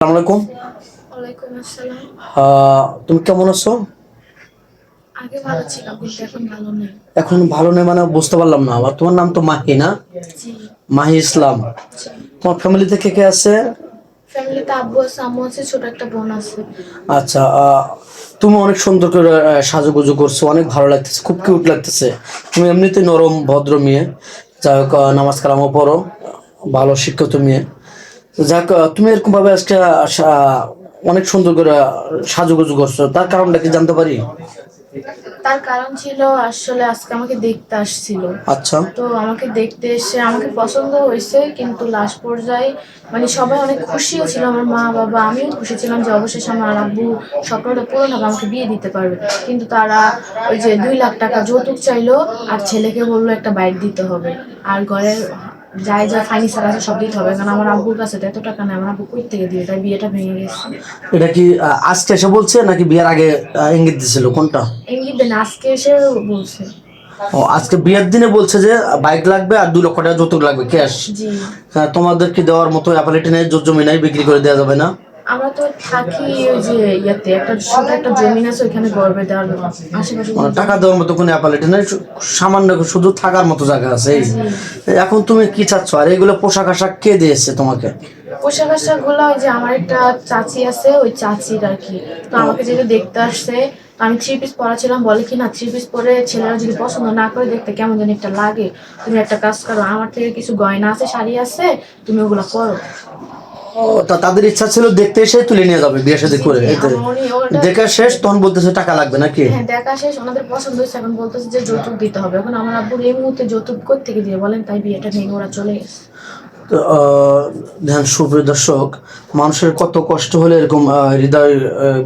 আসসালামু আলাইকুম। ওয়ালাইকুম আসসালাম। তুমি কেমন আছো? আগে ভালো ছিলাম কিন্তু এখন ভালো নেই। এখন ভালো নেই মানে বুঝতে পারলাম না। আবার তোমার নাম তো মাহি না? জি। মাহি ইসলাম। জি। তোমার ফ্যামিলিতে কে কে আছে? ফ্যামিলিতে আব্বু আছে, আম্মু আছে, ছোট একটা বোন আছে। আচ্ছা, তুমি অনেক সুন্দর করে সাজুগুজু করছো, অনেক ভালো লাগতেছে, খুব কিউট লাগতেছে। তুমি এমনিতে নরম ভদ্র মেয়ে। যাই হোক, নামাজ কালামও পড়ো, ভালো শিক্ষিত মেয়ে। যাক, তুমি এরকম ভাবে আজকে অনেক সুন্দর করে সাজুগুজু করছো, তার কারণটা কি জানতে পারি? তার কারণ ছিল আসলে আজকে আমাকে দেখতে আসছিল। আচ্ছা। তো আমাকে দেখতে এসে আমাকে পছন্দ হয়েছে, কিন্তু লাস্ট পর্যায়ে মানে সবাই অনেক খুশিও ছিল, আমার মা বাবা আমিও খুশি ছিলাম যে অবশেষে আমার আব্বু স্বপ্নটা পূরণ হবে, আমাকে বিয়ে দিতে পারবে। কিন্তু তারা ওই যে 2 লাখ টাকা যৌতুক চাইলো, আর ছেলেকে বললো একটা বাইক দিতে হবে, আর ঘরের যাই যা ফার্নিচার আছে সব দিতে হবে, কারণ আমার আব্বুর কাছে তো এত টাকা নেই, আমার আব্বু কই থেকে দিবে, তাই বিয়েটা ভেঙে গেছে। এটা কি আজকে এসে বলছে নাকি বিয়ের আগে ইঙ্গিত দিছিল, কোনটা? এমনি দেন আজকে এসে বলছে। ও, আজকে বিয়ের দিনে বলছে যে বাইক লাগবে আর 2 লক্ষ টাকা যৌতুক লাগবে ক্যাশ। জি। তোমাদের কি দেওয়ার মতো অ্যাপালিটি নেই? জমি নাই, বিক্রি করে দেওয়া যাবে না? আমরা তো থাকি ওই যে ইয়াতে একটা ছোট একটা জমিন আছে, ওইখানে গড়বে দেওয়ার আশেপাশে মানে কোনো টাকা জমি। দেওয়ার মতো কোনো অ্যাপালিটি নেই, সামান্য শুধু থাকার মতো জায়গা আছে এই। জি। এখন তুমি কি চাচ্ছ? আর এগুলো পোশাক আশাক কে দিয়েছে তোমাকে? পোশাক আশাক গুলো ওই যে আমার একটা চাচি আছে, ওই চাচির আর কি। তো আমাকে যেটা দেখতে আসছে, তো আমি 3 পিস পরা ছিলাম, বলে কি না 3 পিস পরে ছেলেরা যদি পছন্দ না করে দেখতে কেমন জানি একটা লাগে, তুমি একটা কাজ করো, আমার থেকে কিছু গয়না আছে, শাড়ি আছে, তুমি ওগুলো পরো। ও, তা তাদের ইচ্ছা ছিল দেখতে এসে তুলে নিয়ে যাবে বিয়ে শাদী জি করে, জি, এই তো। উনি ওটা। দেখা শেষ তখন বলতেছে টাকা লাগবে নাকি? হ্যাঁ, দেখা শেষ, ওনাদের পছন্দ হয়েছে, এখন বলতেছে যে যৌতুক দিতে হবে। এখন আমার আব্বুর এই মুহূর্তে যৌতুক কোত্থেকে দিয়ে বলেন, তাই বিয়েটা ভেঙে ওরা চলে গেছে। তো ধ্যান সুপ্রিয় দর্শক, মানুষের কত কষ্ট হলে এরকম হৃদয়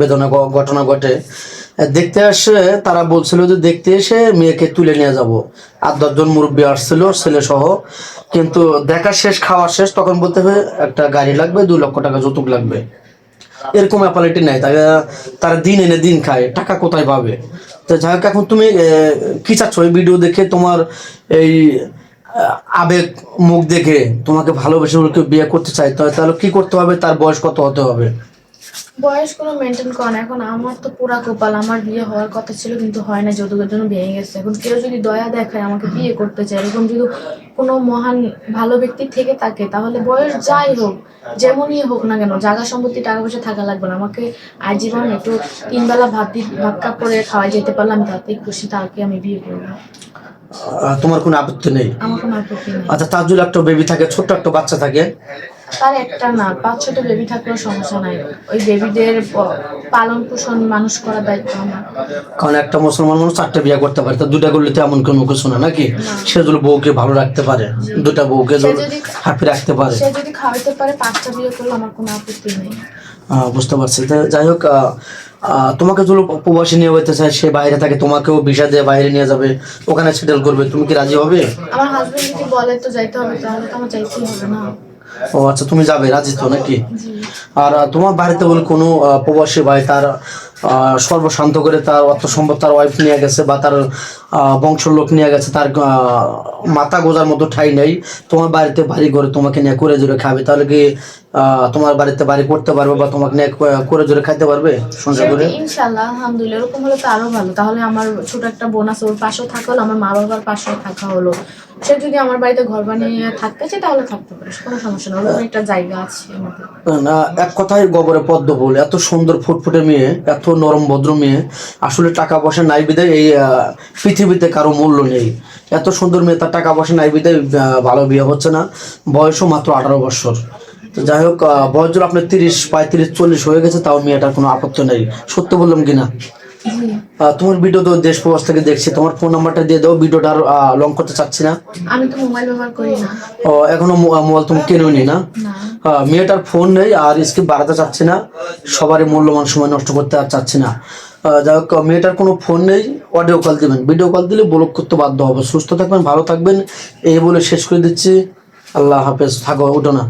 বেদনা ঘটনা ঘটে। দেখতে আসে, তারা বলছিল যে দেখতে এসে মেয়েকে তুলে নিয়ে যাব। 8-10 জন মুরব্বী আসছিল ছেলে সহ। কিন্তু দেখা শেষ, খাওয়া শেষ, তখন বলতে হবে একটা গাড়ি লাগবে, 2 লক্ষ টাকা যৌতুক লাগবে। এরকম অ্যাপালিটি নাই। তারা তারা দিন এনে দিন খায়, টাকা কোথায় পাবে? তো যাই হোক, এখন তুমি কি চাচ্ছ? এই ভিডিও দেখে তোমার এই আবেগ মুখ দেখে তোমাকে ভালোবেসে কেউ বিয়ে করতে চায়, তাহলে কি করতে হবে? তার বয়স কত হতে হবে? বয়স কোনো মেনটেন করে না। এখন আমার তো পুরা কপাল, আমার বিয়ে হওয়ার কথা ছিল কিন্তু হয় না, যৌতুকের জন্য ভেঙে গেছে। এখন কেউ যদি দয়া দেখায় আমাকে বিয়ে করতে চায়, এরকম যদি কোনো মহান ভালো ব্যক্তি থেকে থাকে, তাহলে বয়স যাই হোক, যেমনই হোক না কেন, জায়গা সম্পত্তি টাকা পয়সা থাকা লাগবে না, আমাকে আজীবন একটু 3 বেলা ভাত কাপ করে খাওয়াই যেতে পারলাম, তাতেই খুশি, তাকে আমি বিয়ে করবো। তোমার কোনো আপত্তি নেই? আমার কোনো আপত্তি নেই। আচ্ছা, তার যদি একটা বেবি থাকে, ছোট্ট একটা বাচ্চা থাকে? তার একটা না, 5-6টা বেবি থাকলেও সমস্যা নাই। ওই বেবিদের পালন পোষণ মানুষ করার দায়িত্ব আমার। কারণ একটা মুসলমান মানুষ 4টে বিয়ে করতে পারে, তা 2টা করলে তো এমন কোনো কিছু না নাকি? না। সে যদি বউকে ভালো রাখতে পারে, জি। 2টা বউকে সে যদি হ্যাপি রাখতে পারে। সে যদি খাওয়াইতে পারে, 5টা বিয়ে করলে আমার কোনো আপত্তি নেই। বুঝতে পারছি। তা যাই হোক, তোমাকে যদি প্রবাসী নিয়ে যেতে চায়, সে বাইরে থাকে, তোমাকেও ভিসা দিয়ে বাইরে নিয়ে যাবে, ওখানে সেটেল করবে, তুমি কি রাজি হবে? আমার হাজবেন্ড যদি বলে তো যাইতে হবে, তাহলে তো আমার যাইতেই হবে না। ও আচ্ছা, তুমি যাবে, রাজি তো নাকি? জি। আর তোমার বাড়িতে বলে কোনো প্রবাসী ভাই তার সর্বশান্ত করে তার অর্থ সম্পদ তার ওয়াইফ নিয়ে গেছে, বা তার বংশের লোক নিয়ে গেছে, তার মাথা গোজার মতো ঠাঁই নেই, তোমার বাড়িতে বাড়ি করে তোমাকে নিয়ে করে জোরে খাবে, তাহলে কি তোমার বাড়িতে বাড়ি করতে পারবে বা তোমাকে নিয়ে করে জোরে খাইতে পারবে সংসার করে? সেটা ইনশাল্লাহ, আলহামদুলিল্লাহ, এরকম হলে তো আরো ভালো। তাহলে আমার ছোট একটা বোন আছে, ওর পাশেও থাকা হলো, আমার মা বাবার পাশেও থাকা হলো। সে যদি আমার বাড়িতে ঘর বানিয়ে থাকতে চায় তাহলে থাকতে পারে, কোনো সমস্যা না, ওরকম একটা জায়গা আছে আমাদের। না, এক কথায় গোবরে পদ্ম ফুল, এত সুন্দর ফুটফুটে মেয়ে, এত নরম ভদ্র মেয়ে, আসলে টাকা পয়সা নাই বিধায় এই পৃথিবীতে কারো মূল্য নেই। এত সুন্দর মেয়ে, তার টাকা পয়সা নাই বিধায় ভালো বিয়ে হচ্ছে না। বয়সও মাত্র 18 বছর। তো যাই হোক, বয়স যদি আপনার 30, 35, 40 হয়ে গেছে, তাও মেয়েটার কোনো আপত্তি নেই। সত্য বললাম কিনা? জি। তোমার ভিডিও তো দেশ প্রবাস থেকে দেখছি, তোমার ফোন নাম্বারটা দিয়ে দাও, ভিডিওটা আর লং করতে চাচ্ছি না। আমি তো মোবাইল ব্যবহার করি না। ও, এখনো মোবাইল তুমি কেনোনি না? না। মেয়েটার ফোন নেই, আর স্কিপ বাড়াতে চাচ্ছি না, সবারই মূল্যবান সময় নষ্ট করতে আর চাচ্ছি না। যাই হোক, মেয়েটার কোনো ফোন নেই, অডিও কল দিবেন, ভিডিও কল দিলে ব্লক করতে বাধ্য হবে। সুস্থ থাকবেন, ভালো থাকবেন, এই বলে শেষ করে দিচ্ছি। আল্লাহ হাফেজ, থাকো, উঠো না।